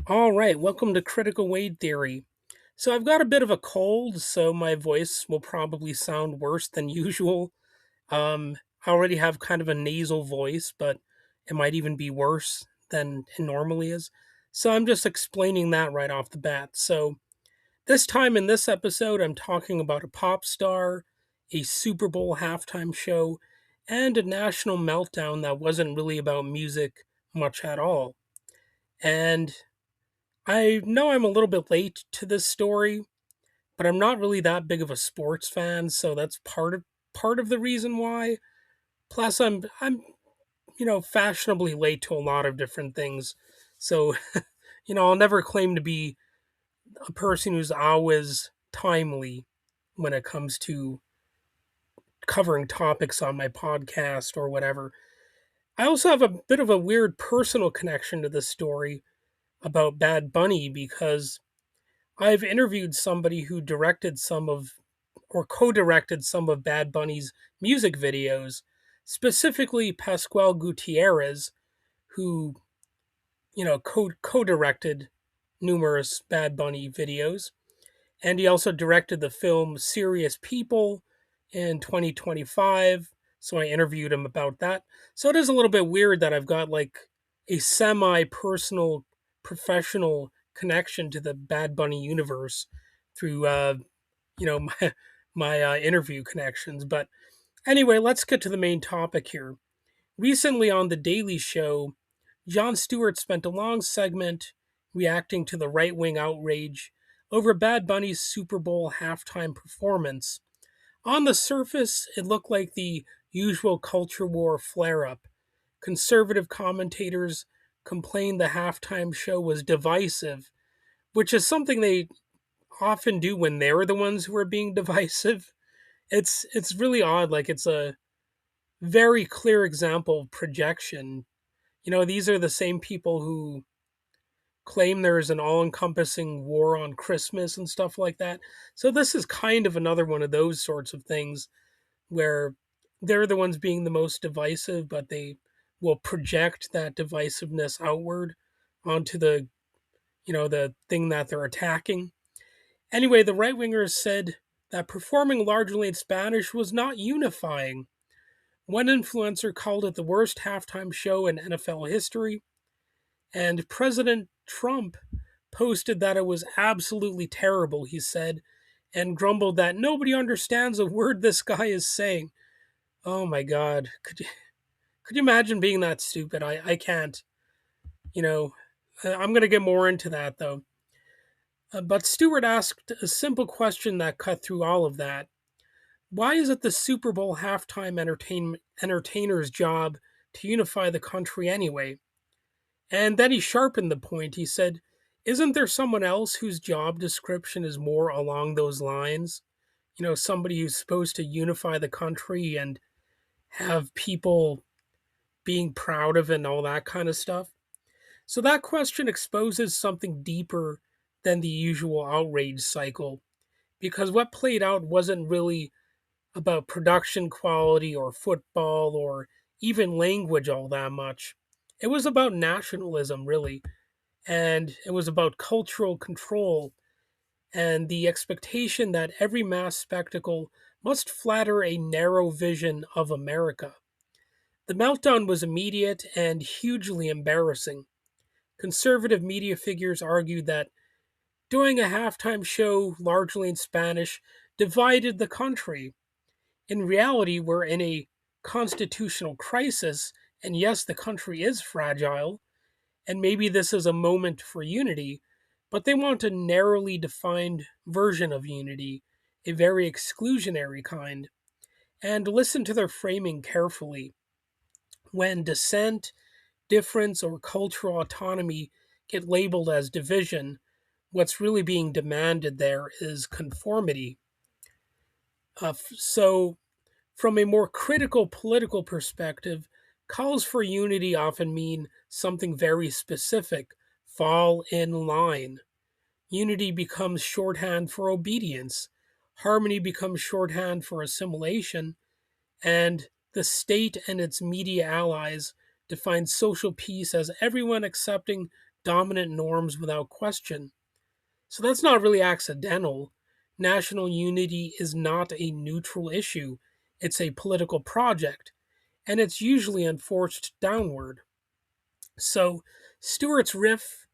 All right, welcome to Critical Weight Theory. So I've got a bit of a cold, so my voice will probably sound worse than usual. I already have kind of a nasal voice, but it might even be worse than it normally is. So I'm just explaining that right off the bat. So this time in this episode, I'm talking about a pop star, a Super Bowl halftime show, and a national meltdown that wasn't really about music much at all. And I know I'm a little bit late to this story, but I'm not really that big of a sports fan, so that's part of the reason why. Plus I'm fashionably late to a lot of different things. So, I'll never claim to be a person who's always timely when it comes to covering topics on my podcast or whatever. I also have a bit of a weird personal connection to this story about Bad Bunny because I've interviewed somebody who directed some of or co-directed some of Bad Bunny's music videos, specifically Pascual Gutierrez, who co-directed numerous Bad Bunny videos, and he also directed the film Serious People in 2025. So I interviewed him about that. So it is a little bit weird that I've got like a semi-personal, professional connection to the Bad Bunny universe through my interview connections. But anyway, let's get to the main topic here. Recently on The Daily Show, Jon Stewart spent a long segment reacting to the right wing outrage over Bad Bunny's Super Bowl halftime performance. On the surface, it looked like the usual culture war flare up. Conservative commentators complained the halftime show was divisive, which is something they often do when they're the ones who are being divisive. It's really odd. Like it's a very clear example of projection. These are the same people who claim there is an all-encompassing war on Christmas and stuff like that. So this is kind of another one of those sorts of things where they're the ones being the most divisive, but they will project that divisiveness outward onto the thing that they're attacking. Anyway, the right wingers said that performing largely in Spanish was not unifying. One influencer called it the worst halftime show in NFL history, and President Trump posted that it was absolutely terrible, he said, and grumbled that nobody understands a word this guy is saying. Oh my god. Could you imagine being that stupid? I can't. You know, I'm going to get more into that though. But Stewart asked a simple question that cut through all of that. Why is it the Super Bowl halftime entertainer's job to unify the country anyway? And then he sharpened the point. He said, isn't there someone else whose job description is more along those lines? Somebody who's supposed to unify the country and have people being proud of it and all that kind of stuff. So that question exposes something deeper than the usual outrage cycle, because what played out wasn't really about production quality or football or even language all that much. It was about nationalism, really, and it was about cultural control and the expectation that every mass spectacle must flatter a narrow vision of America. The meltdown was immediate and hugely embarrassing. Conservative media figures argued that doing a halftime show largely in Spanish divided the country. In reality, we're in a constitutional crisis, and yes, the country is fragile, and maybe this is a moment for unity, but they want a narrowly defined version of unity, a very exclusionary kind. And listen to their framing carefully. When dissent, difference, or cultural autonomy get labeled as division, what's really being demanded there is conformity. So, from a more critical political perspective, calls for unity often mean something very specific: fall in line. Unity becomes shorthand for obedience, harmony becomes shorthand for assimilation, and the state and its media allies define social peace as everyone accepting dominant norms without question. So that's not really accidental. National unity is not a neutral issue, it's a political project, and it's usually enforced downward. So Stewart's riff,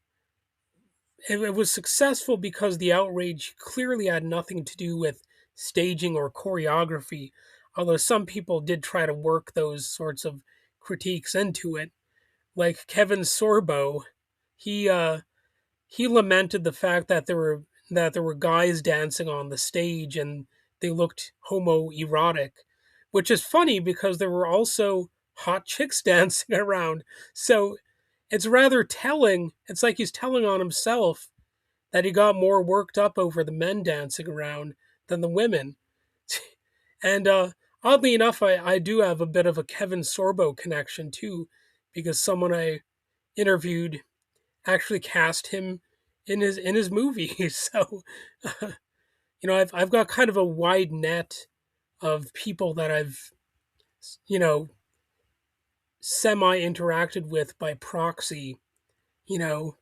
it was successful because the outrage clearly had nothing to do with staging or choreography, although some people did try to work those sorts of critiques into it. Like Kevin Sorbo, he he lamented the fact that there were guys dancing on the stage and they looked homoerotic, which is funny because there were also hot chicks dancing around. So it's rather telling. It's like he's telling on himself that he got more worked up over the men dancing around than the women. And oddly enough, I do have a bit of a Kevin Sorbo connection too, because someone I interviewed actually cast him in his movie. So, I've got kind of a wide net of people that I've you know semi interacted with by proxy. You know,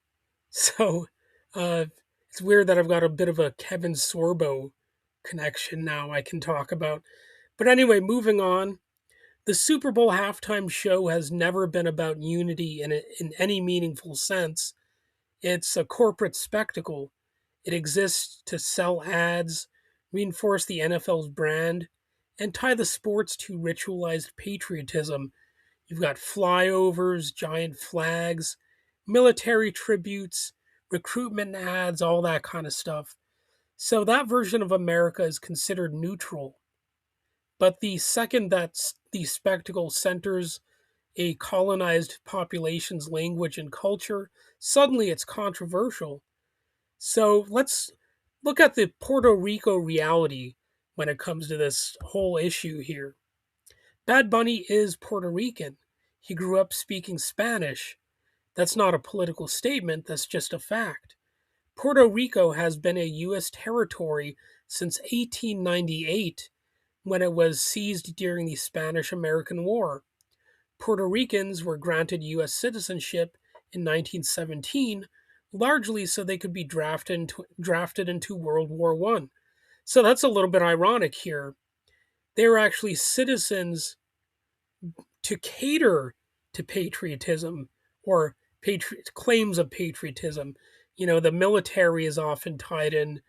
so uh, it's weird that I've got a bit of a Kevin Sorbo connection now I can talk about. But anyway, moving on. The Super Bowl halftime show has never been about unity in any meaningful sense. It's a corporate spectacle. It exists to sell ads, reinforce the NFL's brand, and tie the sports to ritualized patriotism. You've got flyovers, giant flags, military tributes, recruitment ads, all that kind of stuff. So that version of America is considered neutral. But the second that the spectacle centers a colonized population's language and culture, suddenly it's controversial. So let's look at the Puerto Rico reality when it comes to this whole issue here. Bad Bunny is Puerto Rican. He grew up speaking Spanish. That's not a political statement, that's just a fact. Puerto Rico has been a U.S. territory since 1898 when it was seized during the Spanish American War. Puerto Ricans were granted U.S. citizenship in 1917, largely so they could be drafted into World War I. So that's a little bit ironic here. They were actually citizens to cater to patriotism or claims of patriotism. The military is often tied in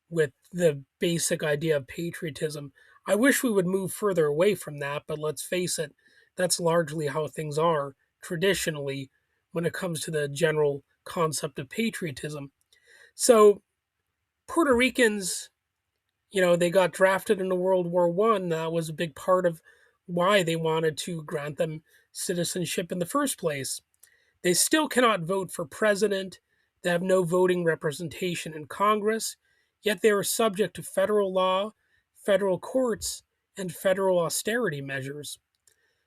with the basic idea of patriotism. I wish we would move further away from that, but let's face it, that's largely how things are traditionally when it comes to the general concept of patriotism. So, Puerto Ricans, they got drafted into World War One. That was a big part of why they wanted to grant them citizenship in the first place. They still cannot vote for president. They have no voting representation in Congress, yet they are subject to federal law, federal courts, and federal austerity measures.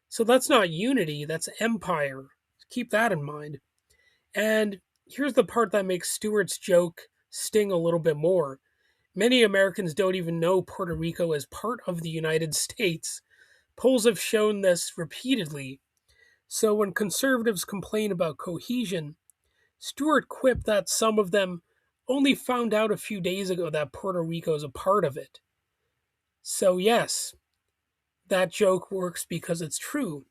So that's not unity, that's empire. Keep that in mind. And here's the part that makes Stewart's joke sting a little bit more. Many Americans don't even know Puerto Rico is part of the United States. Polls have shown this repeatedly. So when conservatives complain about cohesion, Stewart quipped that some of them only found out a few days ago that Puerto Rico is a part of it. So, yes, that joke works because it's true.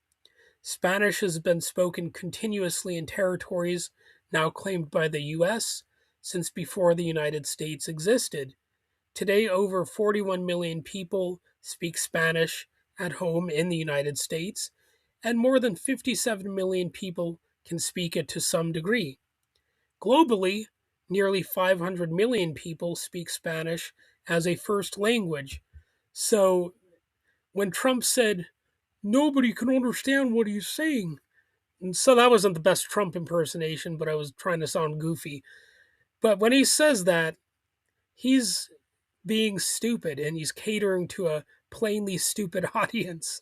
Spanish has been spoken continuously in territories now claimed by the US since before the United States existed. Today, over 41 million people speak Spanish at home in the United States, and more than 57 million people can speak it to some degree. Globally, nearly 500 million people speak Spanish as a first language. So when Trump said, nobody can understand what he's saying, and so that wasn't the best Trump impersonation, but I was trying to sound goofy. But when he says that, he's being stupid and he's catering to a plainly stupid audience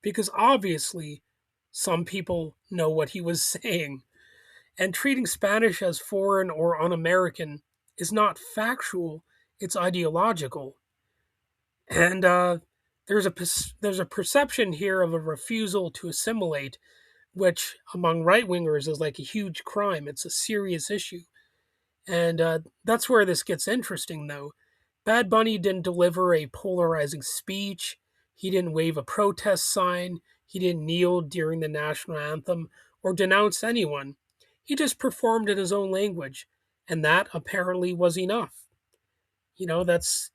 because obviously some people know what he was saying. And treating Spanish as foreign or un American is not factual, it's ideological. And there's a perception here of a refusal to assimilate, which among right wingers is like a huge crime. It's a serious issue. And that's where this gets interesting, though. Bad Bunny didn't deliver a polarizing speech. He didn't wave a protest sign. He didn't kneel during the national anthem or denounce anyone. He just performed in his own language. And that apparently was enough. That's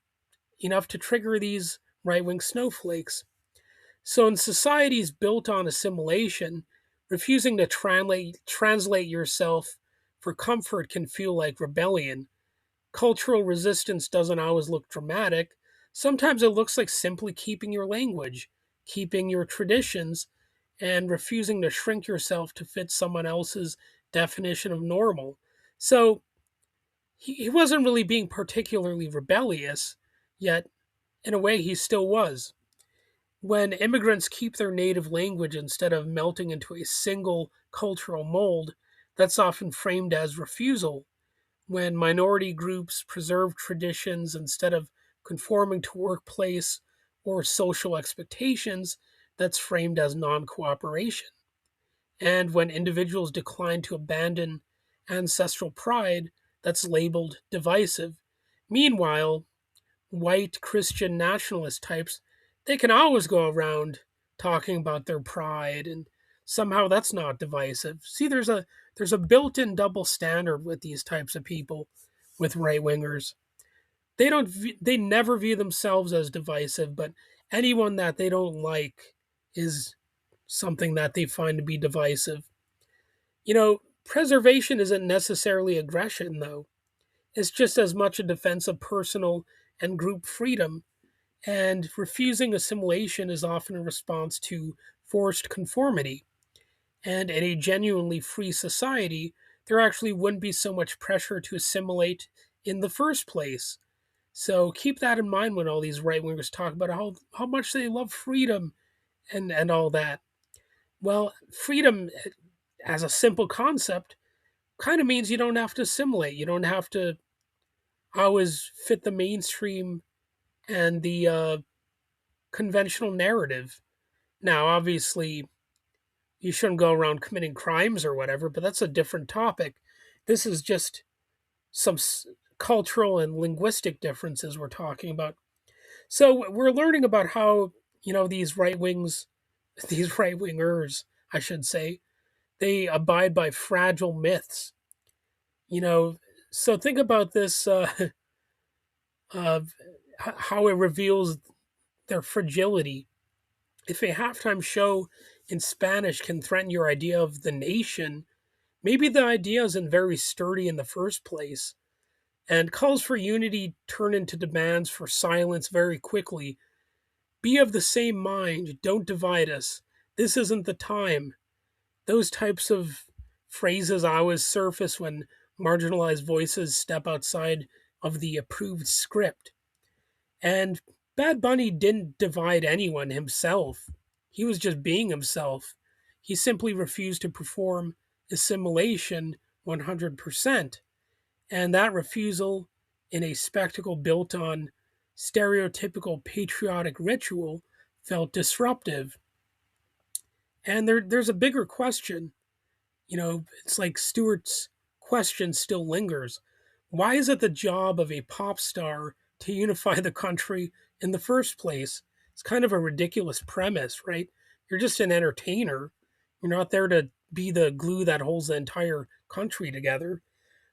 enough to trigger these right wing snowflakes. So, in societies built on assimilation, refusing to translate yourself for comfort can feel like rebellion. Cultural resistance doesn't always look dramatic. Sometimes it looks like simply keeping your language, keeping your traditions, and refusing to shrink yourself to fit someone else's definition of normal. So he wasn't really being particularly rebellious, yet in a way he still was. When immigrants keep their native language instead of melting into a single cultural mold, that's often framed as refusal. When minority groups preserve traditions instead of conforming to workplace or social expectations, that's framed as non cooperation. And when individuals decline to abandon ancestral pride, that's labeled divisive. Meanwhile, white Christian nationalist types, they can always go around talking about their pride, and somehow that's not divisive. See, there's a built-in double standard with these types of people, with right wingers. They never view themselves as divisive, but anyone that they don't like is something that they find to be divisive. Preservation isn't necessarily aggression, though. It's just as much a defense of personal and group freedom, and refusing assimilation is often a response to forced conformity. And in a genuinely free society, there actually wouldn't be so much pressure to assimilate in the first place. So keep that in mind when all these right wingers talk about how much they love freedom and all that. Well, freedom as a simple concept kind of means you don't have to assimilate. You don't have to always fit the mainstream and the conventional narrative. Now, obviously, you shouldn't go around committing crimes or whatever, but that's a different topic. This is just some cultural and linguistic differences we're talking about. So we're learning about how these right wings, these right wingers, I should say, they abide by fragile myths. You know, so think about this: of how it reveals their fragility. If a halftime show in Spanish can threaten your idea of the nation, maybe the idea isn't very sturdy in the first place. And calls for unity turn into demands for silence very quickly. Be of the same mind, don't divide us. This isn't the time. Those types of phrases always surface when marginalized voices step outside of the approved script. And Bad Bunny didn't divide anyone himself. He was just being himself. He simply refused to perform assimilation 100%. And that refusal, in a spectacle built on stereotypical patriotic ritual, felt disruptive. And there's a bigger question. It's like Stewart's question still lingers. Why is it the job of a pop star to unify the country in the first place? It's kind of a ridiculous premise, right? You're just an entertainer. You're not there to be the glue that holds the entire country together.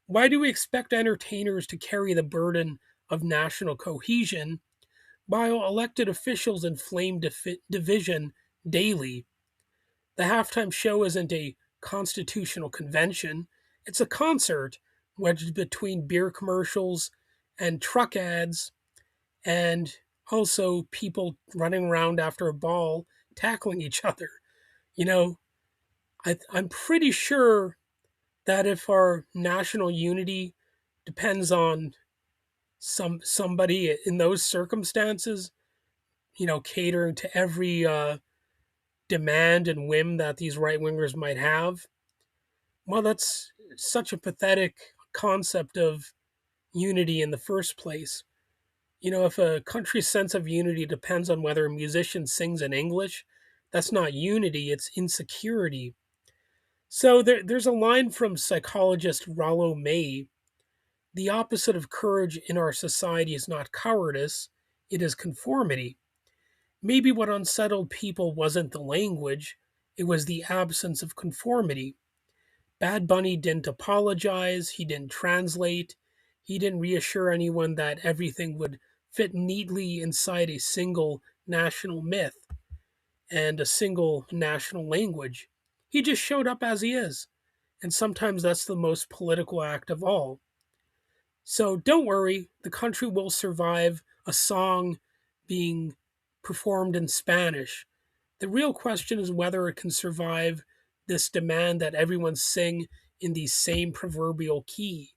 Why do we expect entertainers to carry the burden of national cohesion while elected officials inflame division daily? The halftime show isn't a constitutional convention, it's a concert wedged between beer commercials and truck ads, and also people running around after a ball tackling each other. You know, I'm pretty sure that if our national unity depends on somebody in those circumstances, catering to every demand and whim that these right wingers might have, well, that's such a pathetic concept of unity in the first place. If a country's sense of unity depends on whether a musician sings in English, that's not unity, it's insecurity. So there's a line from psychologist Rollo May: the opposite of courage in our society is not cowardice, it is conformity. Maybe what unsettled people wasn't the language, it was the absence of conformity. Bad Bunny didn't apologize, he didn't translate, he didn't reassure anyone that everything would fit neatly inside a single national myth and a single national language. He just showed up as he is. And sometimes that's the most political act of all. So don't worry, the country will survive a song being performed in Spanish. The real question is whether it can survive this demand that everyone sing in the same proverbial key.